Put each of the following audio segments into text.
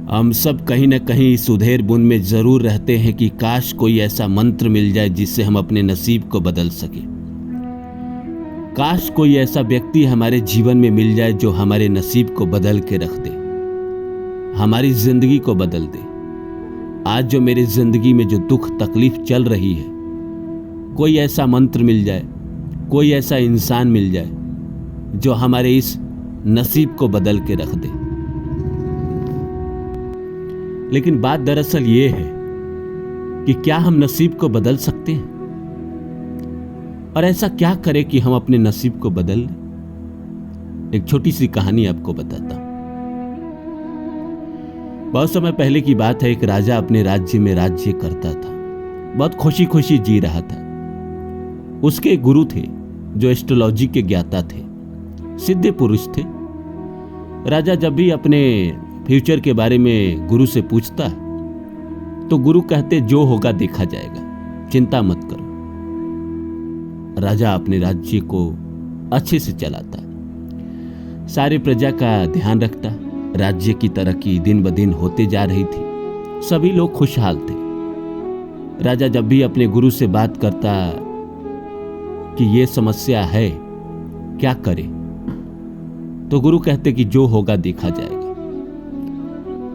हम सब कहीं न कहीं इस उधेड़ बुन में ज़रूर रहते हैं कि काश कोई ऐसा मंत्र मिल जाए जिससे हम अपने नसीब को बदल सके। काश कोई ऐसा व्यक्ति हमारे जीवन में मिल जाए जो हमारे नसीब को बदल के रख दे, हमारी जिंदगी को बदल दे। आज जो मेरी जिंदगी में जो दुख तकलीफ चल रही है, कोई ऐसा मंत्र मिल जाए, कोई ऐसा इंसान मिल जाए जो हमारे इस नसीब को बदल के रख दे। लेकिन बात दरअसल ये है कि क्या हम नसीब को बदल सकते हैं? और ऐसा क्या करें कि हम अपने नसीब को बदल लें? एक छोटी सी कहानी आपको बताता हूं। बहुत समय पहले की बात है। एक राजा अपने राज्य में राज्य करता था। बहुत खुशी खुशी जी रहा था। उसके एक गुरु थे जो एस्ट्रोलॉजी के ज्ञाता थे, सिद्ध पुरुष थे। राजा जब भी अपने फ्यूचर के बारे में गुरु से पूछता तो गुरु कहते जो होगा देखा जाएगा, चिंता मत करो। राजा अपने राज्य को अच्छे से चलाता, सारे प्रजा का ध्यान रखता। राज्य की तरक्की दिन ब दिन होते जा रही थी, सभी लोग खुशहाल थे। राजा जब भी अपने गुरु से बात करता कि ये समस्या है, क्या करे, तो गुरु कहते कि जो होगा देखा जाएगा।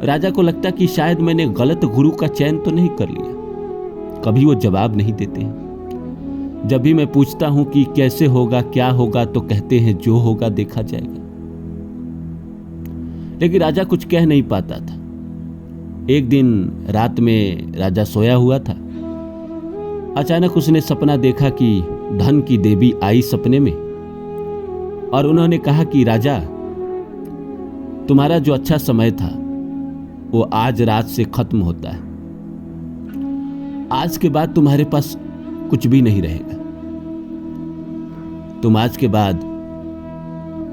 राजा को लगता कि शायद मैंने गलत गुरु का चयन तो नहीं कर लिया। कभी वो जवाब नहीं देते हैं। जब भी मैं पूछता हूं कि कैसे होगा, क्या होगा, तो कहते हैं जो होगा देखा जाएगा। लेकिन राजा कुछ कह नहीं पाता था। एक दिन रात में राजा सोया हुआ था। अचानक उसने सपना देखा कि धन की देवी आई सपने में और उन्होंने कहा कि राजा, तुम्हारा जो अच्छा समय था वो आज रात से खत्म होता है। आज के बाद तुम्हारे पास कुछ भी नहीं रहेगा। तुम आज के बाद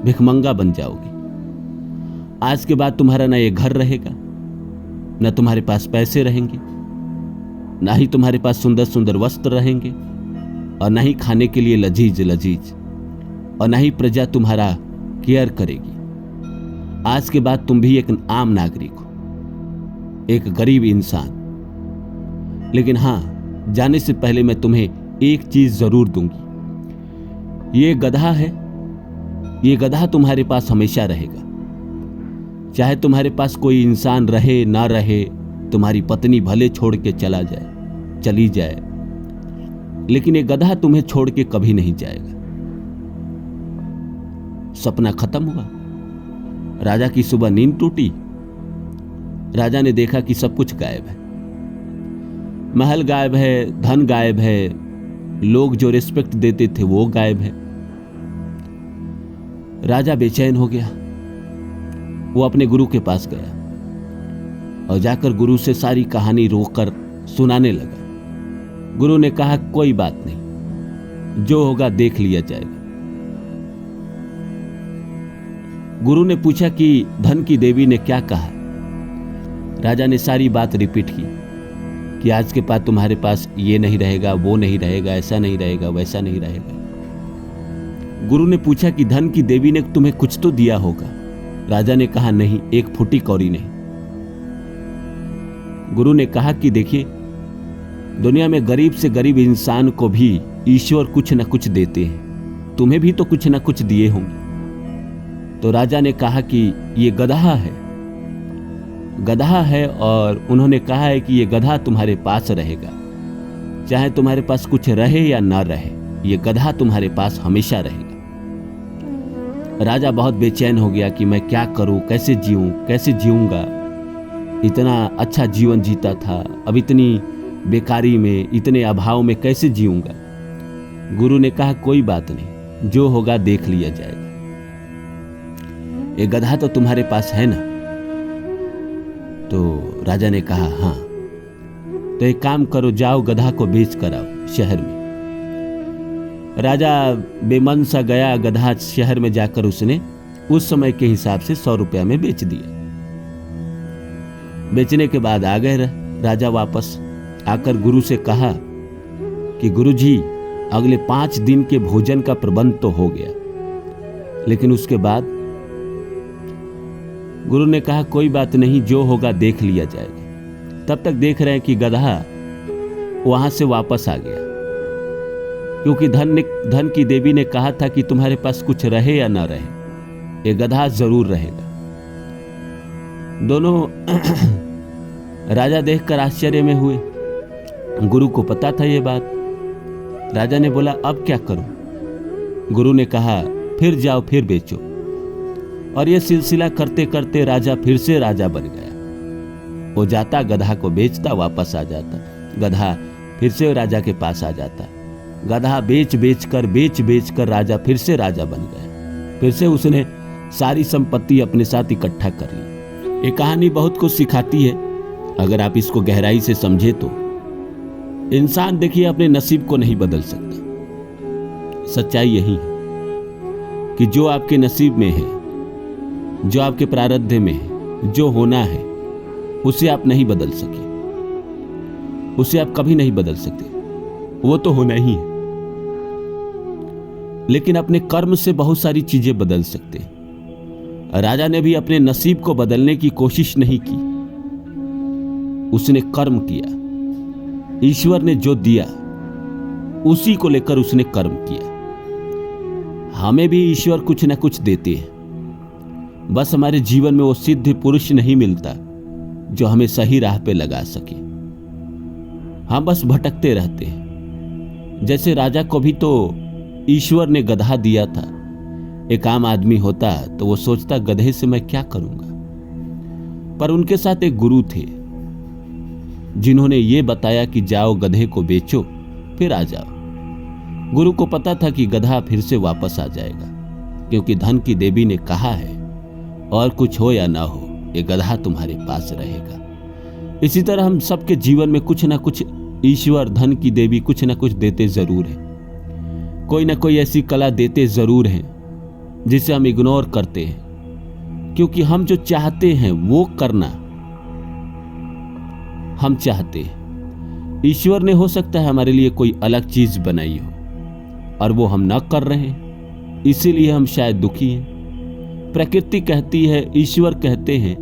भिखमंगा बन जाओगे। आज के बाद तुम्हारा ना ये घर रहेगा, ना तुम्हारे पास पैसे रहेंगे, ना ही तुम्हारे पास सुंदर सुंदर वस्त्र रहेंगे, और ना ही खाने के लिए लजीज लजीज, और ना ही प्रजा तुम्हारा केयर करेगी। आज के बाद तुम भी एक आम नागरिक हो, एक गरीब इंसान। लेकिन हां, जाने से पहले मैं तुम्हें एक चीज जरूर दूंगी। ये गधा है, ये गधा तुम्हारे पास हमेशा रहेगा। चाहे तुम्हारे पास कोई इंसान रहे ना रहे, तुम्हारी पत्नी भले छोड़ के चली जाए, लेकिन ये गधा तुम्हें छोड़ के कभी नहीं जाएगा। सपना खत्म हुआ। राजा की सुबह नींद टूटी। राजा ने देखा कि सब कुछ गायब है। महल गायब है, धन गायब है, लोग जो रिस्पेक्ट देते थे वो गायब है। राजा बेचैन हो गया। वो अपने गुरु के पास गया और जाकर गुरु से सारी कहानी रोककर सुनाने लगा। गुरु ने कहा कोई बात नहीं, जो होगा देख लिया जाएगा। गुरु ने पूछा कि धन की देवी ने क्या कहा। राजा ने सारी बात रिपीट की कि आज के बाद तुम्हारे पास ये नहीं रहेगा, वो नहीं रहेगा, ऐसा नहीं रहेगा, वैसा नहीं रहेगा। गुरु ने पूछा कि धन की देवी ने तुम्हें कुछ तो दिया होगा। राजा ने कहा नहीं, एक फुटी कौड़ी नहीं। गुरु ने कहा कि देखिए, दुनिया में गरीब से गरीब इंसान को भी ईश्वर कुछ न कुछ देते हैं, तुम्हें भी तो कुछ न कुछ दिए होंगे। तो राजा ने कहा कि ये गधा है और उन्होंने कहा है कि ये गधा तुम्हारे पास रहेगा। चाहे तुम्हारे पास कुछ रहे या ना रहे, ये गधा तुम्हारे पास हमेशा रहेगा। राजा बहुत बेचैन हो गया कि मैं क्या करूं, कैसे जीऊंगा। इतना अच्छा जीवन जीता था, अब इतनी बेकारी में, इतने अभाव में कैसे जीऊंगा। गुरु ने कहा कोई बात नहीं, जो होगा देख लिया जाएगा। ये गधा तो तुम्हारे पास है ना? तो राजा ने कहा हाँ। तो एक काम करो, जाओ गधा को बेच कर आओ शहर में। राजा बेमन सा गया। गधा शहर में जाकर उसने उस समय के हिसाब से 100 रुपया में बेच दिया। बेचने के बाद आ गए राजा वापस। आकर गुरु से कहा कि गुरुजी, अगले 5 दिन के भोजन का प्रबंध तो हो गया, लेकिन उसके बाद गुरु ने कहा कोई बात नहीं, जो होगा देख लिया जाएगा। तब तक देख रहे हैं कि गधा वहां से वापस आ गया, क्योंकि धन की देवी ने कहा था कि तुम्हारे पास कुछ रहे या ना रहे, ये गधा जरूर रहेगा। दोनों राजा देखकर आश्चर्य में हुए। गुरु को पता था ये बात। राजा ने बोला अब क्या करूं? गुरु ने कहा फिर जाओ, फिर बेचो। और ये सिलसिला करते करते राजा फिर से राजा बन गया। वो जाता, गधा को बेचता, वापस आ जाता, गधा फिर से राजा के पास आ जाता। गधा बेच बेच कर राजा फिर से राजा बन गया। फिर से उसने सारी संपत्ति अपने साथ इकट्ठा कर ली। ये कहानी बहुत कुछ सिखाती है अगर आप इसको गहराई से समझे तो। इंसान देखिए अपने नसीब को नहीं बदल सकता। सच्चाई यही है कि जो आपके नसीब में है, जो आपके प्रारब्ध में है, जो होना है, उसे आप नहीं बदल सके, उसे आप कभी नहीं बदल सकते, वो तो होना ही है। लेकिन अपने कर्म से बहुत सारी चीजें बदल सकते हैं। राजा ने भी अपने नसीब को बदलने की कोशिश नहीं की, उसने कर्म किया। ईश्वर ने जो दिया उसी को लेकर उसने कर्म किया। हमें भी ईश्वर कुछ ना कुछ देते हैं, बस हमारे जीवन में वो सिद्ध पुरुष नहीं मिलता जो हमें सही राह पे लगा सके। हम बस भटकते रहते हैं। जैसे राजा को भी तो ईश्वर ने गधा दिया था। एक आम आदमी होता तो वो सोचता गधे से मैं क्या करूंगा, पर उनके साथ एक गुरु थे जिन्होंने ये बताया कि जाओ गधे को बेचो, फिर आ जाओ। गुरु को पता था कि गधा फिर से वापस आ जाएगा, क्योंकि धन की देवी ने कहा है और कुछ हो या ना हो, ये गधा तुम्हारे पास रहेगा। इसी तरह हम सबके जीवन में कुछ ना कुछ ईश्वर, धन की देवी कुछ ना कुछ देते जरूर है। कोई ना कोई ऐसी कला देते जरूर हैं जिसे हम इग्नोर करते हैं, क्योंकि हम जो चाहते हैं वो करना हम चाहते हैं। ईश्वर ने हो सकता है हमारे लिए कोई अलग चीज बनाई हो और वो हम ना कर रहे हैं, इसीलिए हम शायद दुखी हैं। प्रकृति कहती है, ईश्वर कहते हैं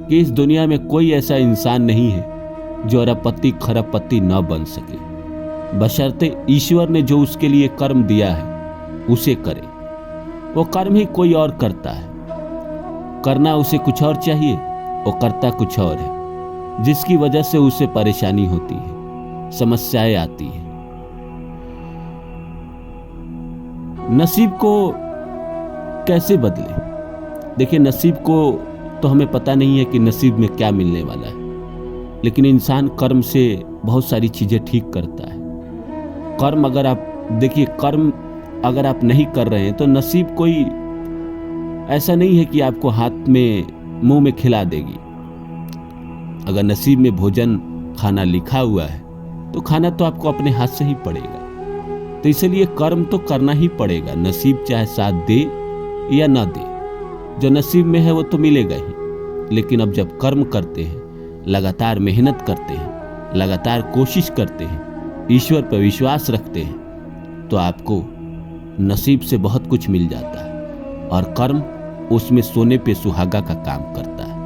कि इस दुनिया में कोई ऐसा इंसान नहीं है जो अरबपति खरबपति न बन सके, बशर्ते ईश्वर ने जो उसके लिए कर्म दिया है उसे करे। वो कर्म ही कोई और करता है, करना उसे कुछ और चाहिए, वो करता कुछ और है, जिसकी वजह से उसे परेशानी होती है, समस्याएं आती है। नसीब को कैसे बदले? देखिए, नसीब को तो हमें पता नहीं है कि नसीब में क्या मिलने वाला है, लेकिन इंसान कर्म से बहुत सारी चीजें ठीक करता है। कर्म अगर आप देखिए, कर्म अगर आप नहीं कर रहे हैं तो नसीब कोई ऐसा नहीं है कि आपको हाथ में मुंह में खिला देगी। अगर नसीब में भोजन खाना लिखा हुआ है तो खाना तो आपको अपने हाथ से ही पड़ेगा। तो इसलिए कर्म तो करना ही पड़ेगा, नसीब चाहे साथ दे या ना दे। जो नसीब में है वो तो मिलेगा ही। लेकिन अब जब कर्म करते हैं, लगातार मेहनत करते हैं, लगातार कोशिश करते हैं, ईश्वर पर विश्वास रखते हैं, तो आपको नसीब से बहुत कुछ मिल जाता है। और कर्म उसमें सोने पे सुहागा का काम करता है।